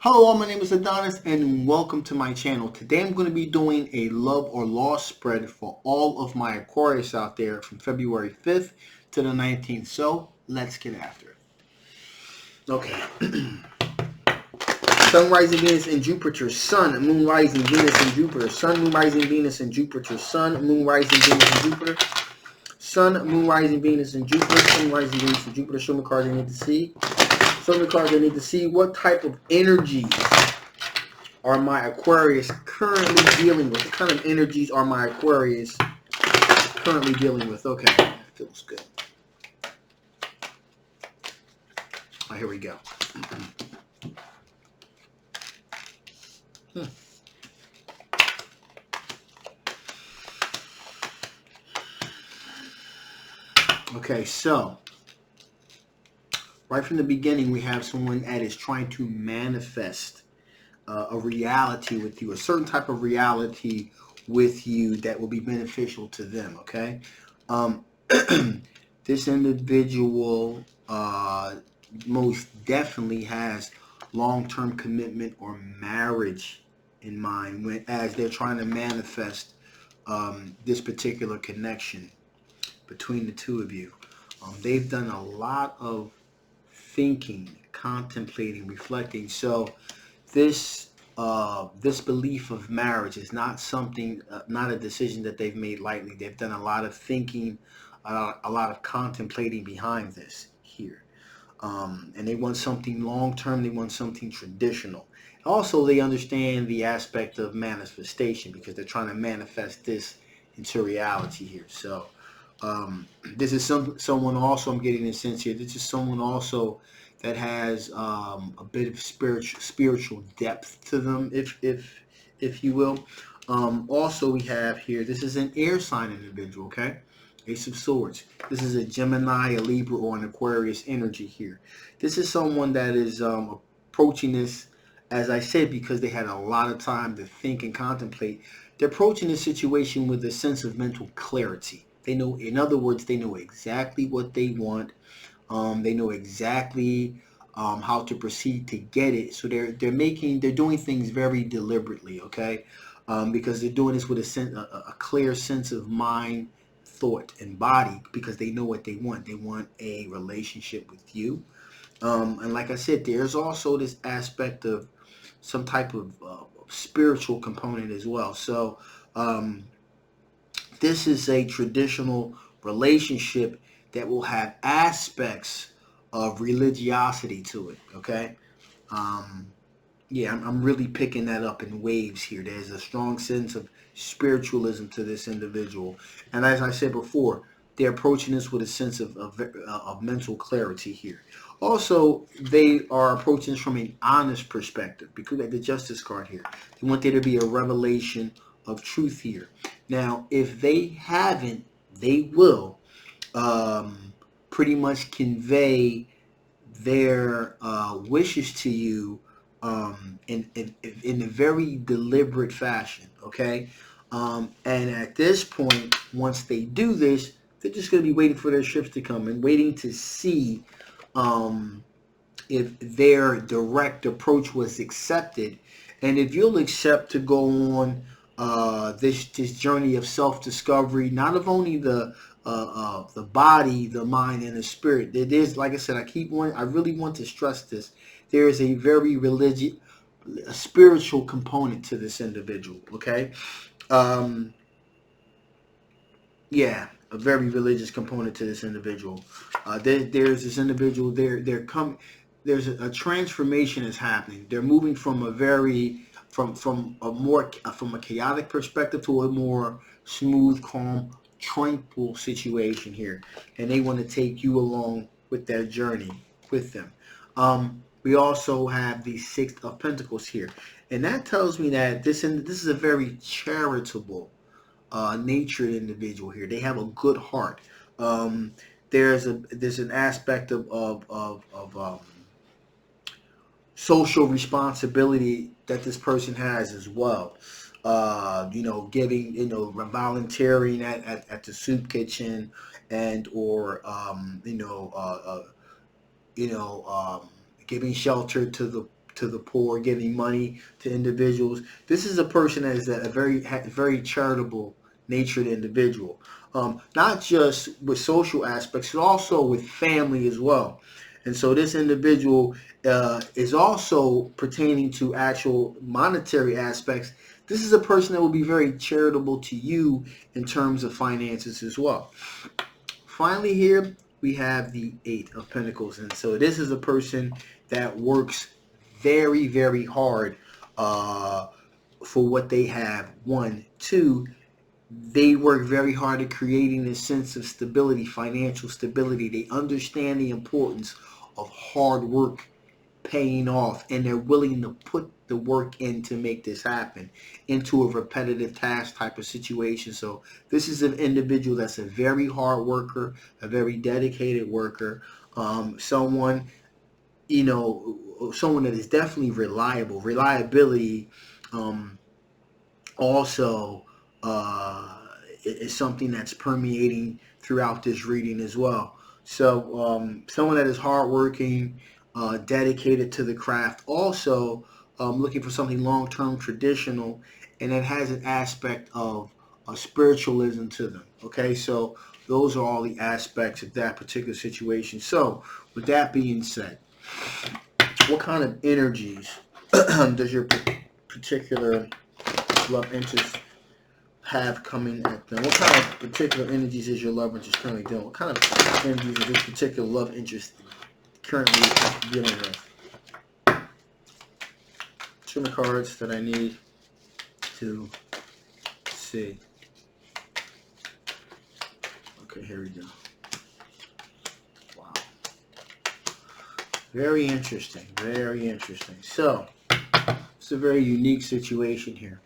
Hello all, my name is Adonis and welcome to my channel. Today I'm going to be doing a love or loss spread for all of my Aquarius out there from February 5th to the 19th. So let's get after it. Okay. Sun, rising Venus, and Jupiter. Sun, Moon, rising Venus, and Jupiter. Sun, Moon, rising Venus, and Jupiter. Sun, Moon, rising Venus, and Jupiter. Sun, Moon, rising Venus, and Jupiter. Sun, rising Venus, and Jupiter. Show me cards I need to see. Show me cards I need to see. What type of energies are my Aquarius currently dealing with? What kind of energies are my Aquarius currently dealing with? Okay, that feels good. Oh, here we go. Okay, so right from the beginning, we have someone that is trying to manifest a reality with you, a certain type of reality with you that will be beneficial to them, okay? This individual most definitely has long-term commitment or marriage in mind as they're trying to manifest this particular connection between the two of you. They've done a lot of thinking, contemplating, reflecting. So this belief of marriage is not something, not a decision that they've made lightly. They've done a lot of thinking, a lot of contemplating behind this here. And they want something long-term. They want something traditional. Also, they understand the aspect of manifestation because they're trying to manifest this into reality here. So this is someone also, I'm getting a sense here, this is someone also that has a bit of spiritual depth to them, if you will. Also, we have here, this is an air sign individual, okay? Ace of Swords. This is a Gemini, a Libra, or an Aquarius energy here. This is someone that is approaching this, as I said, because they had a lot of time to think and contemplate. They're approaching this situation with a sense of mental clarity. They know, in other words, they know exactly what they want. They know exactly how to proceed to get it. So they're doing things very deliberately, okay? Because they're doing this with a clear sense of mind, thought, and body, because they know what they want. They want a relationship with you. And like I said, there's also this aspect of some type of spiritual component as well. So this is a traditional relationship that will have aspects of religiosity to it, okay? Yeah, I'm really picking that up in waves here. There's a strong sense of spiritualism to this individual. And as I said before, they're approaching this with a sense of mental clarity here. Also, they are approaching this from an honest perspective because of the Justice card here. They want there to be a revelation of truth here. Now, if they haven't, they will pretty much convey their wishes to you in a very deliberate fashion, okay? And at this point, once they do this, they're just going to be waiting for their ships to come and waiting to see if their direct approach was accepted, and if you'll accept to go on this journey of self-discovery, not of only the body, the mind, and the spirit. It is, like I said, I really want to stress this. There is a very a spiritual component to this individual. Okay, yeah, a very religious component to this individual. There's this individual. There's a transformation is happening. They're moving from from a chaotic perspective to a more smooth, calm, tranquil situation here, and they want to take you along with their journey with them. We also have the Six of Pentacles here, and that tells me that this is a very charitable natured individual here. They have a good heart. There's an aspect of social responsibility that this person has as well. Giving, volunteering at the soup kitchen, and or giving shelter to the poor, giving money to individuals. This is a person that is a very charitable natured individual. Not just with social aspects, but also with family as well. And so this individual is also pertaining to actual monetary aspects. This is a person that will be very charitable to you in terms of finances as well. Finally here, we have the Eight of Pentacles. And so this is a person that works very, very hard for what they have. One. Two, they work very hard at creating a sense of stability, financial stability. They understand the importance of hard work paying off, and they're willing to put the work in to make this happen into a repetitive task type of situation. So this is an individual that's a very hard worker, a very dedicated worker, someone, you know, someone that is definitely reliable. Reliability also is something that's permeating throughout this reading as well. So someone that is hardworking, dedicated to the craft, also looking for something long-term, traditional, and that has an aspect of spiritualism to them. Okay, so those are all the aspects of that particular situation. So with that being said, what kind of energies does your particular love interest have coming at them? What kind of particular energies is your love interest currently doing? What kind of energies is this particular love interest currently dealing with? Two of the cards that I need to see. Okay, here we go. Wow. Very interesting. Very interesting. So, it's a very unique situation here.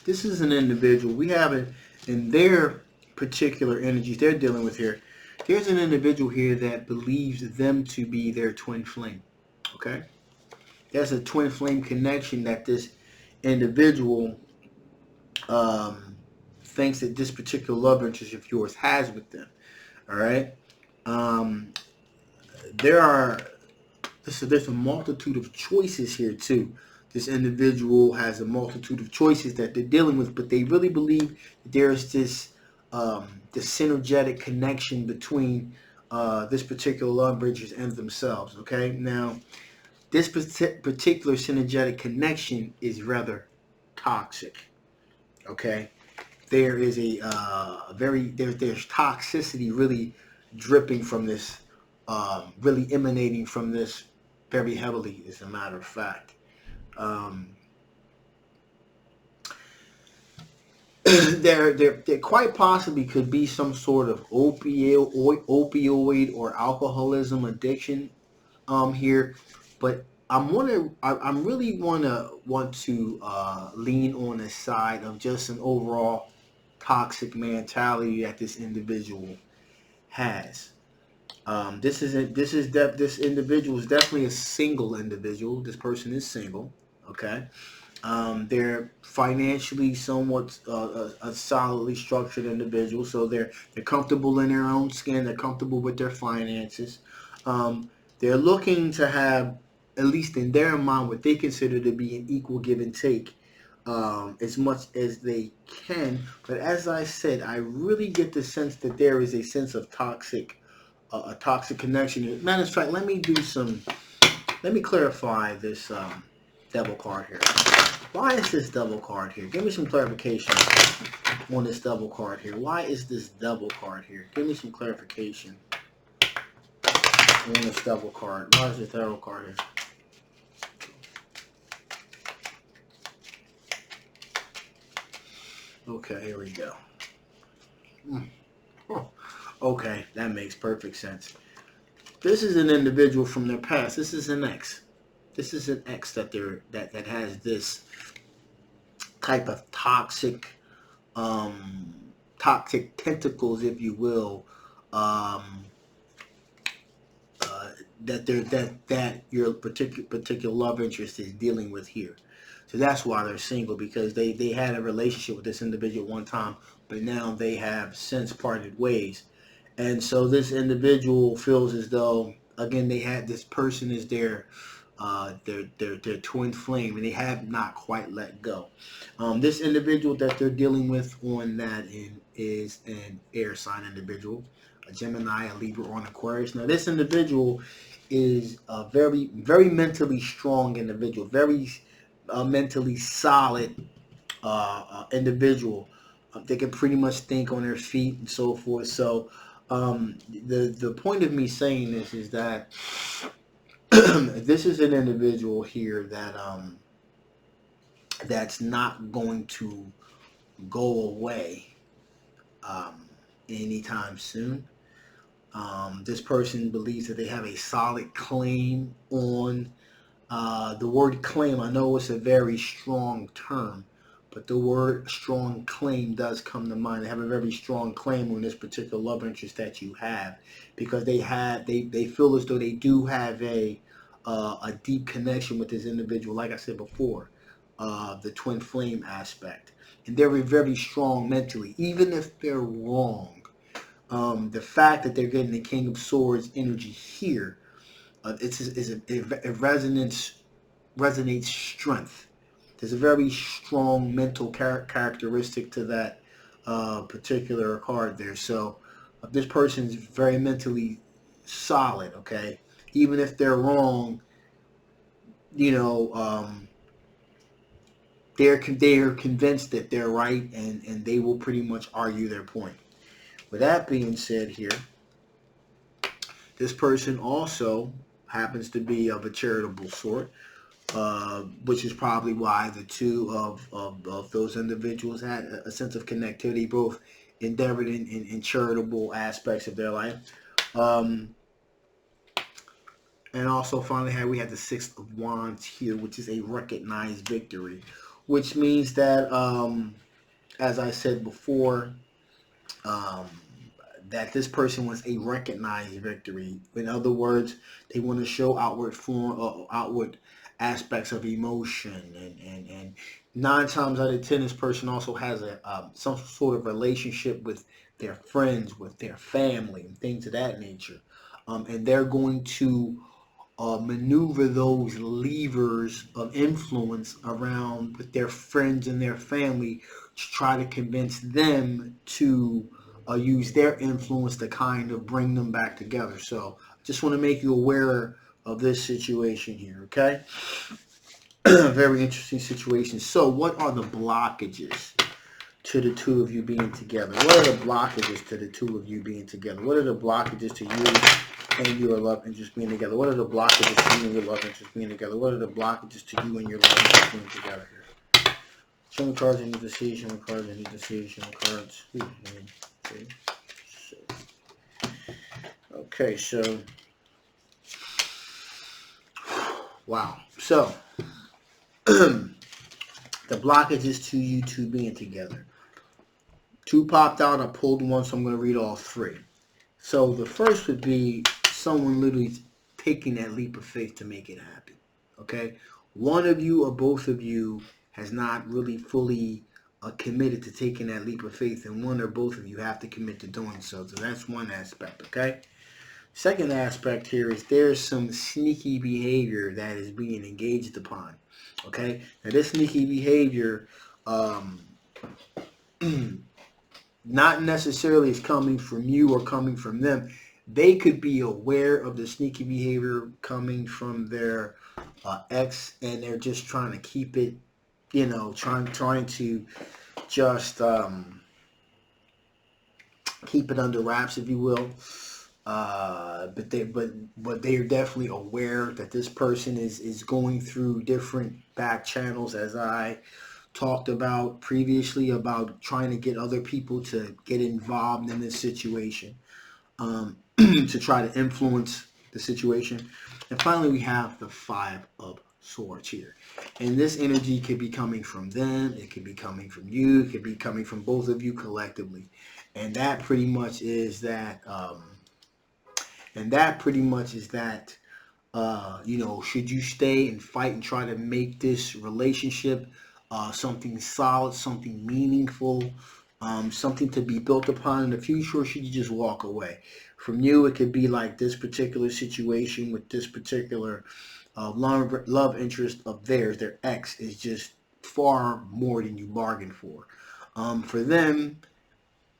This is an individual. We have it in their particular energies they're dealing with here. There's an individual here that believes them to be their twin flame. Okay? There's a twin flame connection that this individual thinks that this particular love interest of yours has with them. All right? There's a multitude of choices here too. This individual has a multitude of choices that they're dealing with, but they really believe that there's this synergetic connection between this particular love bridges and themselves. Okay, now this particular synergetic connection is rather toxic. Okay, there is there's toxicity really dripping from this, really emanating from this very heavily, as a matter of fact. There quite possibly could be some sort of opioid or alcoholism addiction here, but I really want to lean on the side of just an overall toxic mentality that this individual has. This individual is definitely a single individual. This person is single. Okay. They're financially somewhat a solidly structured individual, so they're comfortable in their own skin. They're comfortable with their finances. They're looking to have, at least in their mind, what they consider to be an equal give and take, as much as they can. But as I said, I really get the sense that there is a sense of a toxic connection. Matter of fact, let me clarify this devil card here. Why is this devil card here? Give me some clarification on this devil card here. Why is this devil card here? Give me some clarification on this devil card. Why is this devil card here? Okay, here we go. Okay, that makes perfect sense. This is an individual from their past. This is an ex. This is an ex that has this type of toxic tentacles, if you will, that your particular love interest is dealing with here. So that's why they're single, because they had a relationship with this individual one time, but now they have since parted ways. And so this individual feels as though again, they had this person is their twin flame, and they have not quite let go. This individual that they're dealing with on that is an air sign individual, a Gemini, a Libra, or an Aquarius. Now, this individual is a very mentally strong individual, very mentally solid individual. They can pretty much think on their feet and so forth. So the point of me saying this is that this is an individual here that that's not going to go away anytime soon. This person believes that they have a solid claim on the word claim. I know it's a very strong term, but the word strong claim does come to mind. They have a very strong claim on this particular love interest that you have, because they feel as though they do have a deep connection with this individual. Like I said before, the twin flame aspect, and they're very strong mentally, even if they're wrong. The fact that they're getting the King of Swords energy here, it resonates strength. There's a very strong mental characteristic to that particular card there. So this person's very mentally solid, okay? Even if they're wrong, you know, they're convinced that they're right, and they will pretty much argue their point. With that being said here, this person also happens to be of a charitable sort, which is probably why the two of those individuals had a sense of connectivity, both endeavored in charitable aspects of their life. And also finally we had the Six of Wands here, which is a recognized victory, which means that, as I said before, that this person wants a recognized victory. In other words, they want to show outward aspects of emotion, and 9 times out of 10, this person also has some sort of relationship with their friends, with their family, and things of that nature. And they're going to maneuver those levers of influence around with their friends and their family to try to convince them to use their influence to kind of bring them back together. So just want to make you aware of this situation here, okay? Very interesting situation. So what are the blockages to the two of you being together? What are the blockages to the two of you being together? What are the blockages to you and your love interest being together? What are the blockages to you and your love interest being together? What are the blockages to you and your love interest being together here? Show me cards I need to see. Show me cards I need to see. Show me cards. Okay, so wow. So the blockages to you two being together. 2 popped out. I pulled 1, so I'm going to read all 3. So the first would be someone literally taking that leap of faith to make it happen. Okay, one of you or both of you has not really fully committed to taking that leap of faith, and one or both of you have to commit to doing so. So that's one aspect, okay? Second aspect here is there's some sneaky behavior that is being engaged upon, okay? Now this sneaky behavior not necessarily is coming from you or coming from them. They could be aware of the sneaky behavior coming from their ex, and they're just trying to keep it, you know, trying to just keep it under wraps, if you will. But they're definitely aware that this person is going through different back channels, as I talked about previously, about trying to get other people to get involved in this situation, to try to influence the situation. And finally, we have the 5 of Swords here, and this energy could be coming from them, it could be coming from you, it could be coming from both of you collectively, and that pretty much is that you know, should you stay and fight and try to make this relationship something solid, something meaningful, something to be built upon in the future, or should you just walk away? From you, it could be like this particular situation with this particular love interest of theirs. Their ex is just far more than you bargained for. For them,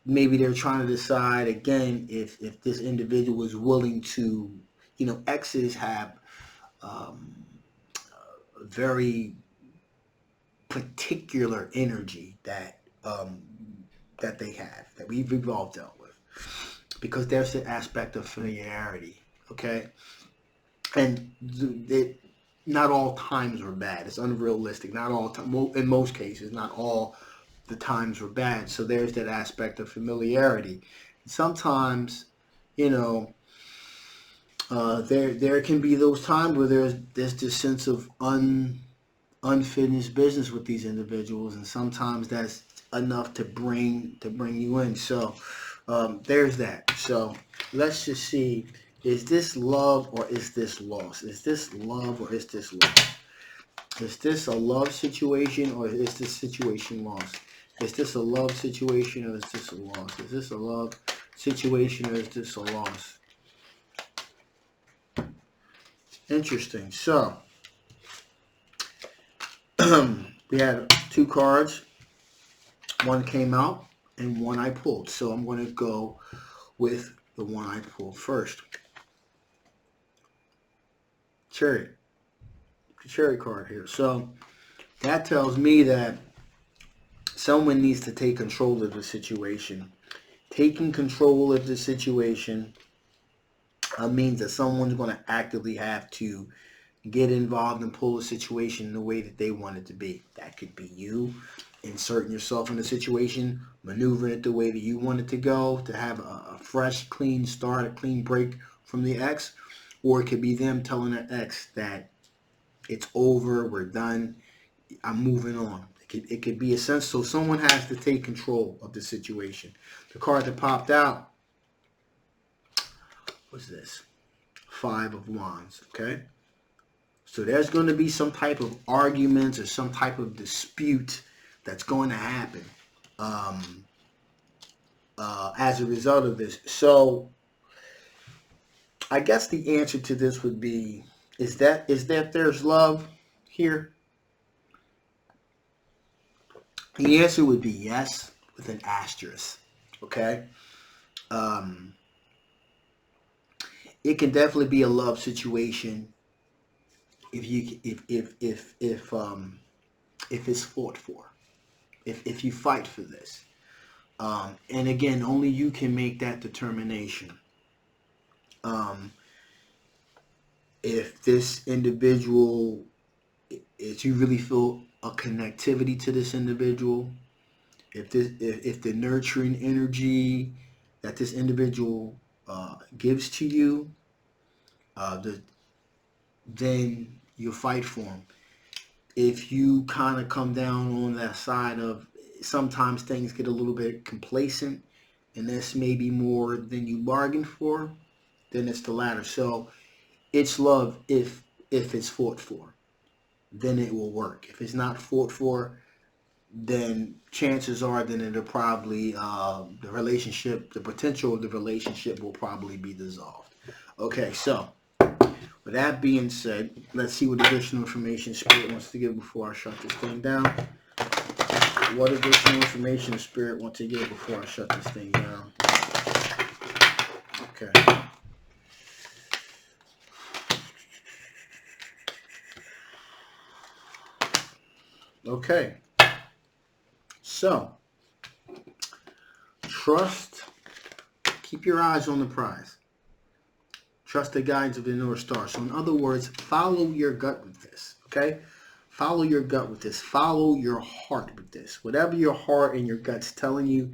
maybe they're trying to decide again if this individual is willing to, exes have a very particular energy that they have, that we've all dealt with, because there's the aspect of familiarity. Okay, and not all times were bad. It's unrealistic. Not all in most cases, not all the times were bad. So there's that aspect of familiarity. Sometimes, there can be those times where there's this sense of unfinished business with these individuals, and sometimes that's enough to bring you in. So there's that. So let's just see, is this love or is this loss? Is this love or is this loss? Is this a love situation or is this situation lost? Is this a love situation or is this a loss? Is this a love situation or is this a loss? Interesting. So we had two cards. One came out and one I pulled. So I'm going to go with the one I pulled first. Chariot. The Chariot card here. So that tells me that someone needs to take control of the situation. Taking control of the situation means that someone's going to actively have to get involved and pull the situation in the way that they want it to be. That could be you inserting yourself in the situation, maneuvering it the way that you want it to go, to have a fresh, clean start, a clean break from the ex. Or it could be them telling their ex that it's over, we're done, I'm moving on. It could be a sense. So someone has to take control of the situation. The card that popped out was this, Five of Wands. Okay, so there's going to be some type of arguments or some type of dispute that's going to happen as a result of this. So I guess the answer to this would be, is that there's love here? The answer would be yes, with an asterisk. Okay, it can definitely be a love situation if it's fought for, if you fight for this, and again, only you can make that determination. If this individual, if you really feel a connectivity to this individual, if the nurturing energy that this individual gives to you, then you'll fight for them. If you kind of come down on that side of sometimes things get a little bit complacent and this may be more than you bargained for, then it's the latter. So it's love if it's fought for, then it will work. If it's not fought for, then chances are then it'll probably, the potential of the relationship will probably be dissolved. Okay, so with that being said, let's see what additional information Spirit wants to give before I shut this thing down. What additional information Spirit wants to give before I shut this thing down? Okay. Okay. So, trust, keep your eyes on the prize. Trust the guides of the North Star. So in other words, follow your gut with this, okay? Follow your gut with this. Follow your heart with this. Whatever your heart and your gut's telling you,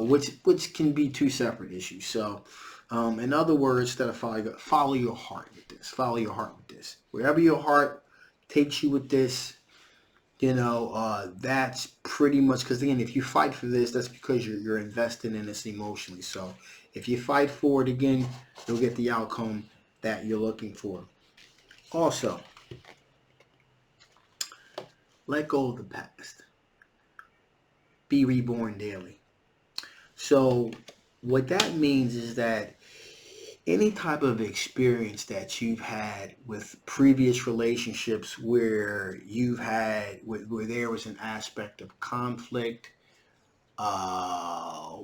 which can be two separate issues. So in other words, instead of follow your gut, follow your heart with this. Follow your heart with this. Wherever your heart takes you with this, that's pretty much, because again, if you fight for this, that's because you're invested in this emotionally. So if you fight for it, again, you'll get the outcome that you're looking for. Also, let go of the past. Be reborn daily. So what that means is that any type of experience that you've had with previous relationships where you've had where there was an aspect of conflict,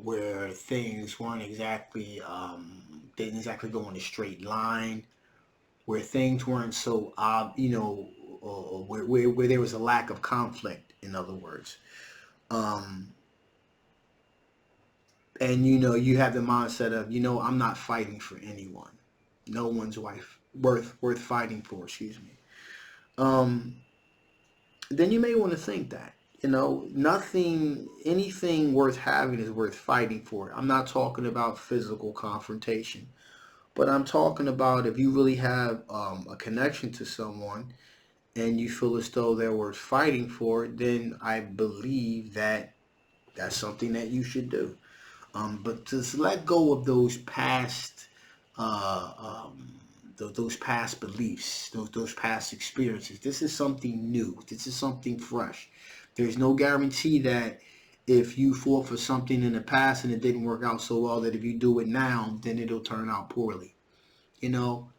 where things weren't exactly didn't exactly go in a straight line, where things weren't so where there was a lack of conflict, in other words. um, and you have the mindset of, I'm not fighting for anyone. No one's wife worth fighting for, excuse me. um then you may want to think that, nothing, anything worth having is worth fighting for. I'm not talking about physical confrontation, but I'm talking about if you really have a connection to someone and you feel as though they're worth fighting for, then I believe that that's something that you should do. But to let go of those past, uh, um, those past beliefs, those past experiences. This is something new. This is something fresh. There's no guarantee that if you fought for something in the past and it didn't work out so well, that if you do it now, then it'll turn out poorly. You know,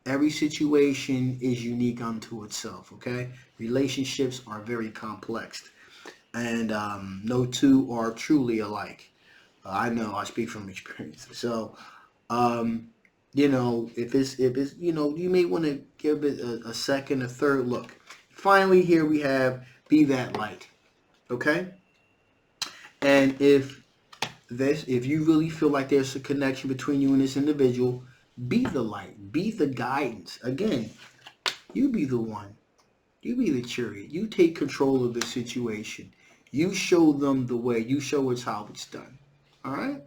every situation is unique unto itself. Okay, relationships are very complex, and no two are truly alike. I know, I speak from experience. So, um, if it's you may want to give it a second, a third look. Finally, here we have be that light. Okay, and if you really feel like there's a connection between you and this individual, be the light, be the guidance. Again, you be the one, you be the chariot. You take control of the situation. You show them the way. You show us how it's done. All right.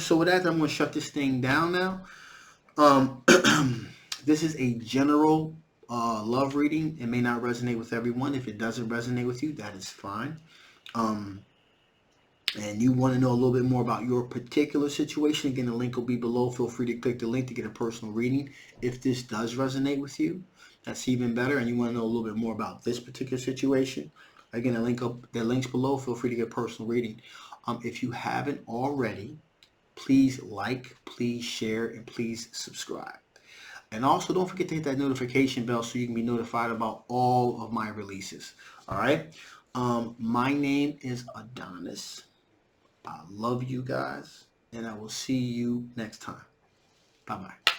So with that, I'm going to shut this thing down now. Um, this is a general love reading. It may not resonate with everyone. If it doesn't resonate with you, that is fine. Um, and you want to know a little bit more about your particular situation, again, the link will be below. Feel free to click the link to get a personal reading. If this does resonate with you, that's even better. And you want to know a little bit more about this particular situation, again, the link's below. Feel free to get a personal reading. If you haven't already, please like, please share, and please subscribe. And also don't forget to hit that notification bell so you can be notified about all of my releases. All right. My name is Adonis. I love you guys, and I will see you next time. Bye-bye.